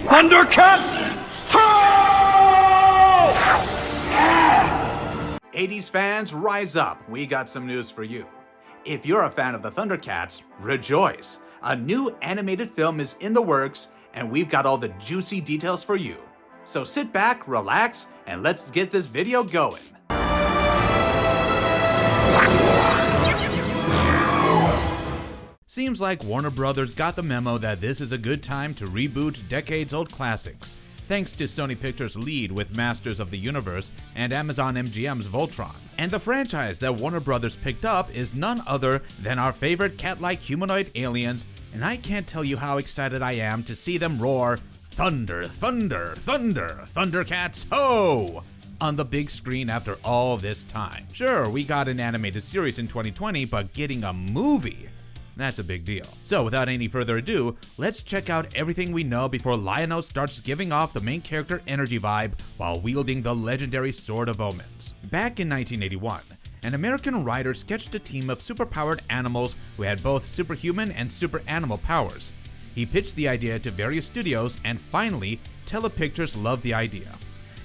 ThunderCats! 80s fans, rise up. We got some news for you. If you're a fan of the ThunderCats, rejoice. A new animated film is in the works, and we've got all the juicy details for you. So sit back, relax, and let's get this video going. Seems like Warner Brothers got the memo that this is a good time to reboot decades-old classics, thanks to Sony Pictures' lead with Masters of the Universe and Amazon MGM's Voltron. And the franchise that Warner Brothers picked up is none other than our favorite cat-like humanoid aliens, and I can't tell you how excited I am to see them roar, "Thunder, thunder, thunder, ThunderCats, ho!" on the big screen after all this time. Sure, we got an animated series in 2020, but getting a movie? That's a big deal. So without any further ado, let's check out everything we know before Lion-O starts giving off the main character energy vibe while wielding the legendary Sword of Omens. Back in 1981, an American writer sketched a team of superpowered animals who had both superhuman and super animal powers. He pitched the idea to various studios, and finally, Telepictures loved the idea.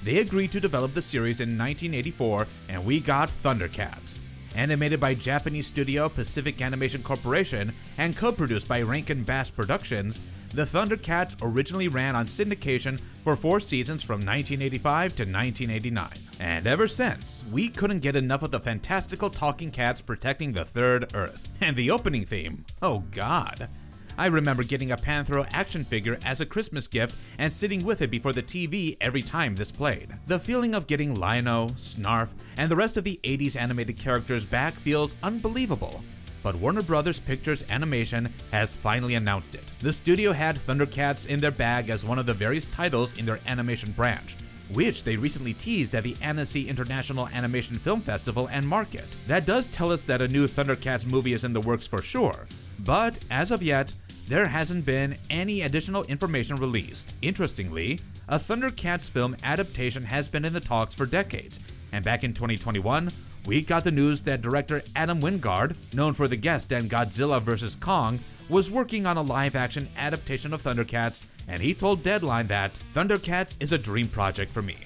They agreed to develop the series in 1984, and we got ThunderCats. Animated by Japanese studio Pacific Animation Corporation and co-produced by Rankin Bass Productions, the ThunderCats originally ran on syndication for 4 seasons from 1985 to 1989. And ever since, we couldn't get enough of the fantastical talking cats protecting the Third Earth. And the opening theme, oh god. I remember getting a Panthro action figure as a Christmas gift and sitting with it before the TV every time this played. The feeling of getting Lion-O, Snarf, and the rest of the 80s animated characters back feels unbelievable. But Warner Brothers Pictures Animation has finally announced it. The studio had ThunderCats in their bag as one of the various titles in their animation branch, which they recently teased at the Annecy International Animation Film Festival and Market. That does tell us that a new ThunderCats movie is in the works for sure, but as of yet, there hasn't been any additional information released. Interestingly, a ThunderCats film adaptation has been in the talks for decades, and back in 2021, we got the news that director Adam Wingard, known for The Guest and Godzilla vs. Kong, was working on a live-action adaptation of ThunderCats, and he told Deadline that ThunderCats is a dream project for me.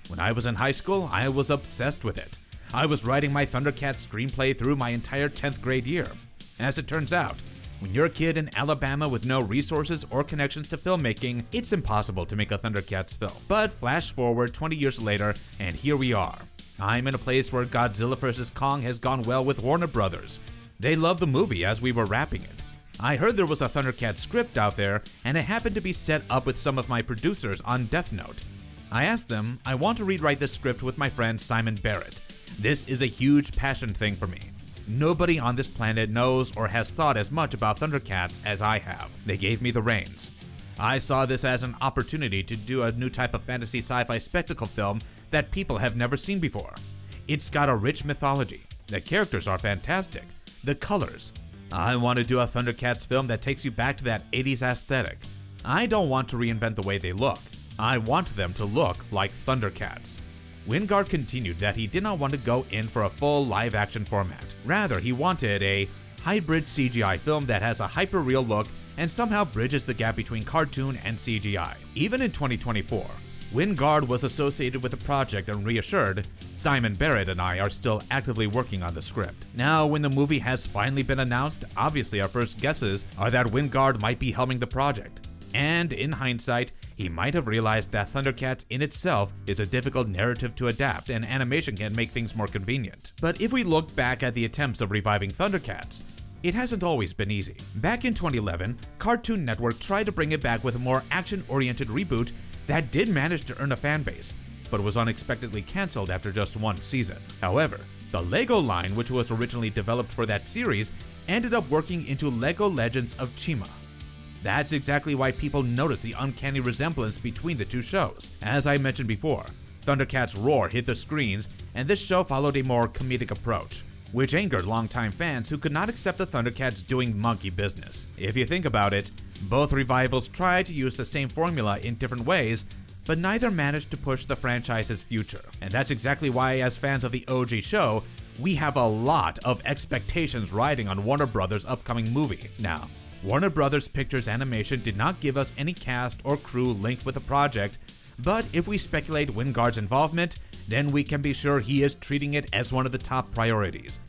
When I was in high school, I was obsessed with it. I was writing my ThunderCats screenplay through my entire 10th grade year. As it turns out, when you're a kid in Alabama with no resources or connections to filmmaking, it's impossible to make a ThunderCats film. But flash forward 20 years later, and here we are. I'm in a place where Godzilla vs. Kong has gone well with Warner Brothers. They loved the movie as we were wrapping it. I heard there was a ThunderCats script out there, and it happened to be set up with some of my producers on Death Note. I asked them, I want to rewrite this script with my friend Simon Barrett. This is a huge passion thing for me. Nobody on this planet knows or has thought as much about ThunderCats as I have. They gave me the reins. I saw this as an opportunity to do a new type of fantasy sci-fi spectacle film that people have never seen before. It's got a rich mythology. The characters are fantastic. The colors. I want to do a ThunderCats film that takes you back to that 80s aesthetic. I don't want to reinvent the way they look. I want them to look like ThunderCats. Wingard continued that he did not want to go in for a full live-action format. Rather, he wanted a hybrid CGI film that has a hyper-real look and somehow bridges the gap between cartoon and CGI. Even in 2024, Wingard was associated with the project and reassured, Simon Barrett and I are still actively working on the script. Now, when the movie has finally been announced, obviously our first guesses are that Wingard might be helming the project. And in hindsight, he might have realized that ThunderCats in itself is a difficult narrative to adapt, and animation can make things more convenient. But if we look back at the attempts of reviving ThunderCats, it hasn't always been easy. Back in 2011, Cartoon Network tried to bring it back with a more action-oriented reboot that did manage to earn a fanbase, but was unexpectedly cancelled after just 1 season. However, the LEGO line, which was originally developed for that series, ended up working into LEGO Legends of Chima. That's exactly why people noticed the uncanny resemblance between the two shows. As I mentioned before, ThunderCats Roar hit the screens, and this show followed a more comedic approach, which angered longtime fans who could not accept the ThunderCats doing monkey business. If you think about it, both revivals tried to use the same formula in different ways, but neither managed to push the franchise's future. And that's exactly why, as fans of the OG show, we have a lot of expectations riding on Warner Brothers' upcoming movie. Now, Warner Brothers Pictures Animation did not give us any cast or crew linked with the project, but if we speculate Wingard's involvement, then we can be sure he is treating it as one of the top priorities.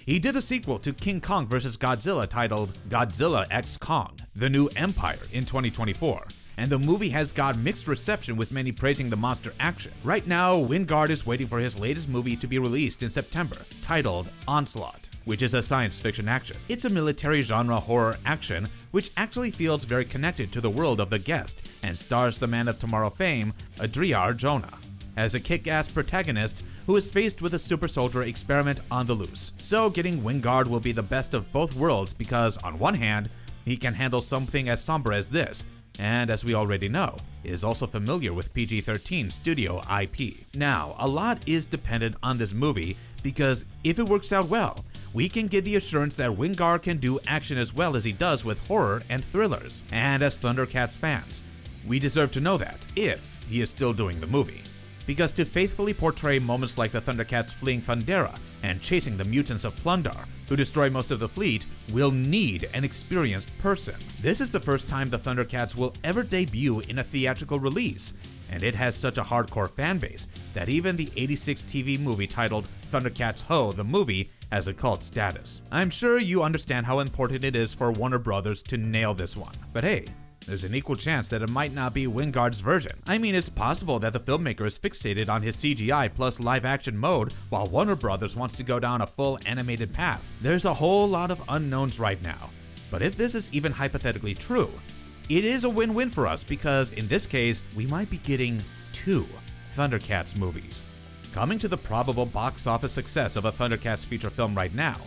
He did a sequel to King Kong vs. Godzilla titled Godzilla x Kong: The New Empire in 2024, and the movie has got mixed reception with many praising the monster action. Right now, Wingard is waiting for his latest movie to be released in September, titled Onslaught, which is a science fiction action. It's a military genre horror action, which actually feels very connected to the world of The Guest and stars the Man of Tomorrow fame, Adria Arjona, as a kick-ass protagonist who is faced with a super soldier experiment on the loose. So getting Wingard will be the best of both worlds because, on one hand, he can handle something as somber as this, and as we already know, is also familiar with PG-13 studio IP. Now, a lot is dependent on this movie because if it works out well, we can get the assurance that Wingard can do action as well as he does with horror and thrillers. And as ThunderCats fans, we deserve to know that, if he is still doing the movie. Because to faithfully portray moments like the ThunderCats fleeing Thundera and chasing the mutants of Plundar, who destroy most of the fleet, will need an experienced person. This is the first time the ThunderCats will ever debut in a theatrical release, and it has such a hardcore fanbase that even the '86 TV movie titled ThunderCats Ho! The Movie has a cult status. I'm sure you understand how important it is for Warner Brothers to nail this one, but hey, there's an equal chance that it might not be Wingard's version. I mean, it's possible that the filmmaker is fixated on his CGI plus live action mode while Warner Brothers wants to go down a full animated path. There's a whole lot of unknowns right now. But if this is even hypothetically true, it is a win-win for us because in this case, we might be getting 2 ThunderCats movies. Coming to the probable box office success of a ThunderCats feature film right now,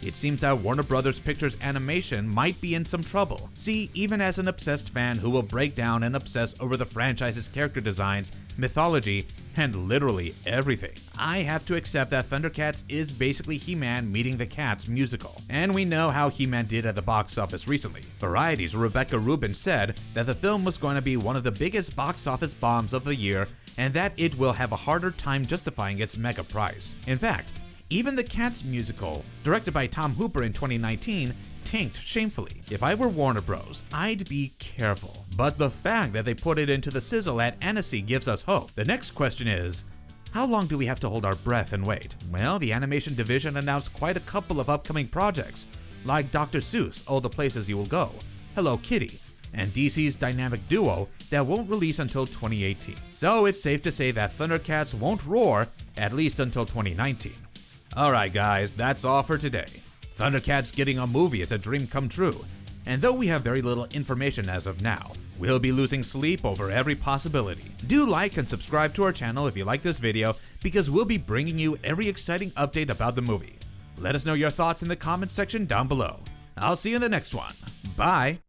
it seems that Warner Brothers Pictures Animation might be in some trouble. See, even as an obsessed fan who will break down and obsess over the franchise's character designs, mythology, and literally everything, I have to accept that ThunderCats is basically He-Man meeting the Cats musical. And we know how He-Man did at the box office recently. Variety's Rebecca Rubin said that the film was going to be one of the biggest box office bombs of the year and that it will have a harder time justifying its mega price. In fact, even the Cats musical, directed by Tom Hooper in 2019, tanked shamefully. If I were Warner Bros., I'd be careful. But the fact that they put it into the sizzle at Annecy gives us hope. The next question is, how long do we have to hold our breath and wait? Well, the animation division announced quite a couple of upcoming projects, like Dr. Seuss, Oh the Places You Will Go, Hello Kitty, and DC's dynamic duo that won't release until 2018. So it's safe to say that ThunderCats won't roar, at least until 2019. Alright guys, that's all for today. ThunderCats getting a movie is a dream come true, and though we have very little information as of now, we'll be losing sleep over every possibility. Do like and subscribe to our channel if you like this video, because we'll be bringing you every exciting update about the movie. Let us know your thoughts in the comments section down below. I'll see you in the next one. Bye!